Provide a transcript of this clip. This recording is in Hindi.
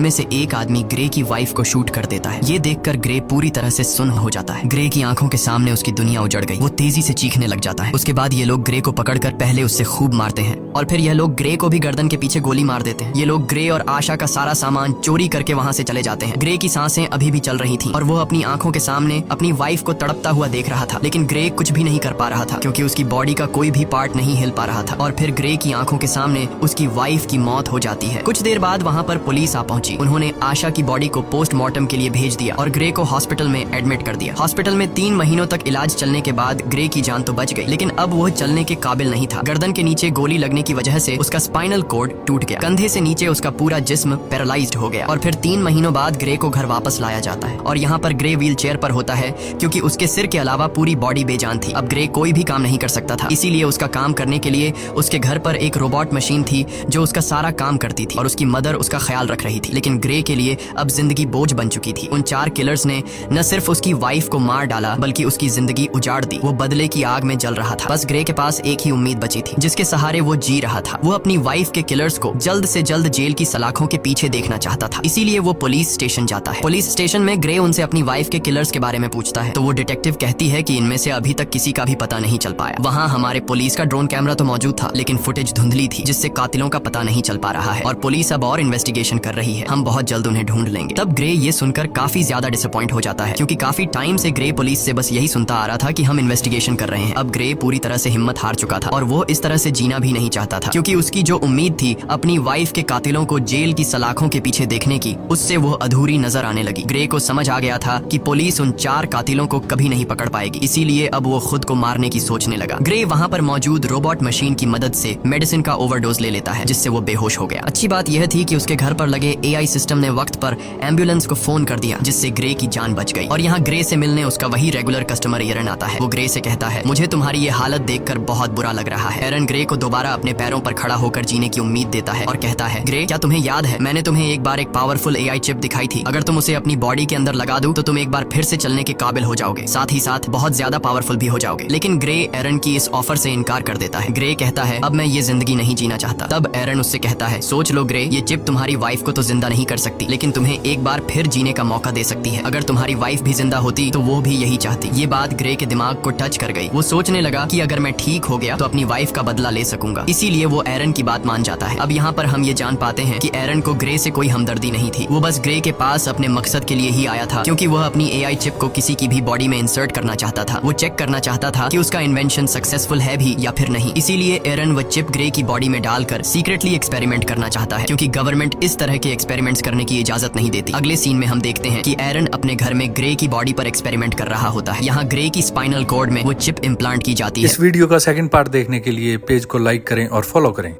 में से एक आदमी ग्रे की वाइफ को शूट कर देता है। ये देखकर ग्रे पूरी तरह से सुन्न हो जाता है। ग्रे की आंखों के सामने उसकी दुनिया उजड़ गई। वो तेजी से चीखने लग जाता है। उसके बाद ये लोग ग्रे को पकड़कर पहले उससे खूब मारते हैं और फिर यह लोग ग्रे को भी गर्दन के पीछे गोली मार देते हैं। ये लोग ग्रे और आशा का सारा सामान चोरी करके वहाँ से चले जाते हैं। ग्रे की सांसें अभी भी चल रही थी और वो अपनी आंखों के सामने अपनी वाइफ को तड़पता हुआ देख रहा था, लेकिन ग्रे कुछ भी नहीं कर पा रहा था क्योंकि उसकी बॉडी का कोई भी पार्ट नहीं हिल पा रहा था। और फिर ग्रे की आंखों के सामने उसकी वाइफ की मौत हो जाती है। कुछ देर बाद वहाँ पर पुलिस आ पहुंची। उन्होंने आशा की बॉडी को पोस्टमार्टम के लिए भेज दिया और ग्रे को हॉस्पिटल में एडमिट कर दिया। हॉस्पिटल में 3 महीनों तक इलाज चलने के बाद ग्रे की जान तो बच गई, लेकिन अब वो चलने के काबिल नहीं था। गर्दन के नीचे गोली लगने की वजह से उसका स्पाइनल कॉर्ड टूट गया। कंधे से नीचे उसका पूरा जिस्म पैरालाइज्ड हो गया और फिर 3 महीनों बाद ग्रे को घर वापस लाया जाता है और यहाँ पर ग्रे व्हील चेयर पर होता है क्योंकि उसके सिर के अलावा पूरी बॉडी बेजान थी। अब ग्रे कोई भी काम नहीं कर सकता था, इसीलिए उसका काम करने के लिए उसके घर पर एक रोबोट मशीन थी जो उसका सारा काम करती थी और उसकी मदर उसका ख्याल रख रही थी। लेकिन ग्रे के लिए अब जिंदगी बोझ बन चुकी थी। उन 4 किलर्स ने न सिर्फ उसकी वाइफ को मार डाला बल्कि उसकी जिंदगी उजाड़ दी। वो बदले की आग में जल रहा था। बस ग्रे के पास एक ही उम्मीद बची थी जिसके सहारे वो जी रहा था। वो अपनी वाइफ के किलर्स को जल्द से जल्द जेल की सलाखों के पीछे देखना चाहता था, इसीलिए वो पुलिस स्टेशन जाता है। पुलिस स्टेशन में ग्रे उनसे अपनी वाइफ के किलर्स के बारे में पूछता है तो वो डिटेक्टिव कहती है कि इनमें से अभी तक किसी का भी पता नहीं चल पाया। वहाँ हमारे पुलिस का ड्रोन कैमरा तो मौजूद था, लेकिन फुटेज धुंधली थी जिससे कातिलों का पता नहीं चल पा रहा है और पुलिस अब और इन्वेस्टिगेशन कर रही है। हम बहुत जल्द उन्हें ढूंढ लेंगे। तब ग्रे ये सुनकर काफी ज्यादा डिसअपॉइंट हो जाता है क्योंकि काफी टाइम से ग्रे पुलिस से बस यही सुनता आ रहा था कि हम इन्वेस्टिगेशन कर रहे हैं। अब ग्रे पूरी तरह से हिम्मत हार चुका था और वो इस तरह से जीना भी नहीं चाहता था क्योंकि उसकी जो उम्मीद थी अपनी वाइफ के कातिलों को जेल की सलाखों के पीछे देखने की, उससे वो अधूरी नजर आने लगी। ग्रे को समझ आ गया था कि पुलिस उन 4 कातिलों को कभी नहीं पकड़ पाएगी, इसीलिए अब वो खुद को मारने की सोचने लगा। ग्रे वहाँ पर मौजूद रोबोट मशीन की मदद से मेडिसिन का ओवरडोज ले लेता है जिससे वो बेहोश हो गया। अच्छी बात यह थी कि उसके घर पर लगे AI सिस्टम ने वक्त पर एम्बुलेंस को फोन कर दिया जिससे ग्रे की जान बच गई। और यहाँ ग्रे से मिलने उसका वही रेगुलर कस्टमर एरन आता है। वो ग्रे से कहता है, मुझे तुम्हारी ये हालत देखकर बहुत बुरा लग रहा है। एरन ग्रे को दोबारा अपने पैरों पर खड़ा होकर जीने की उम्मीद देता है और कहता है, ग्रे क्या तुम्हें याद है मैंने तुम्हें एक बार एक पावरफुल AI चिप दिखाई थी। अगर तुम उसे अपनी बॉडी के अंदर लगा दो तो तुम एक बार फिर से चलने के काबिल हो जाओगे, साथ ही साथ बहुत ज्यादा पावरफुल भी हो जाओगे। लेकिन ग्रे एरन की इस ऑफर से इनकार कर देता है। ग्रे कहता है, अब मैं ये जिंदगी नहीं जीना चाहता। तब एरन उससे कहता है, सोच लो ग्रे, ये चिप तुम्हारी वाइफ को तो जिंदा नहीं कर सकती, लेकिन तुम्हें एक बार फिर जीने का मौका दे सकती है। अगर तुम्हारी वाइफ भी जिंदा होती तो वो भी यही चाहती। ये बात ग्रे के दिमाग को टच कर गई। वो सोचने लगा कि अगर मैं ठीक हो गया तो अपनी वाइफ का बदला ले सकूंगा, इसीलिए वो एरन की बात मान जाता है। अब यहाँ पर हम ये जान पाते हैं कि एरन को ग्रे से कोई हमदर्दी नहीं थी। वो बस ग्रे के पास अपने मकसद के लिए ही आया था क्योंकि वह अपनी AI चिप को किसी की भी बॉडी में इंसर्ट करना चाहता था। वो चेक करना चाहता था कि उसका इन्वेंशन सक्सेसफुल है भी या फिर नहीं। इसीलिए एरन वो चिप ग्रे की बॉडी में डालकर सीक्रेटली एक्सपेरिमेंट करना चाहता है क्योंकि गवर्नमेंट इस तरह के एक्सपेरिमेंट्स करने की इजाजत नहीं देती। अगले सीन में हम देखते हैं कि एरन अपने घर में ग्रे की बॉडी पर एक्सपेरिमेंट कर रहा होता है। यहाँ ग्रे की स्पाइनल कॉर्ड में वो चिप इम्प्लांट की जाती है। इस वीडियो का सेकंड पार्ट देखने के लिए पेज को लाइक करें और फॉलो करें।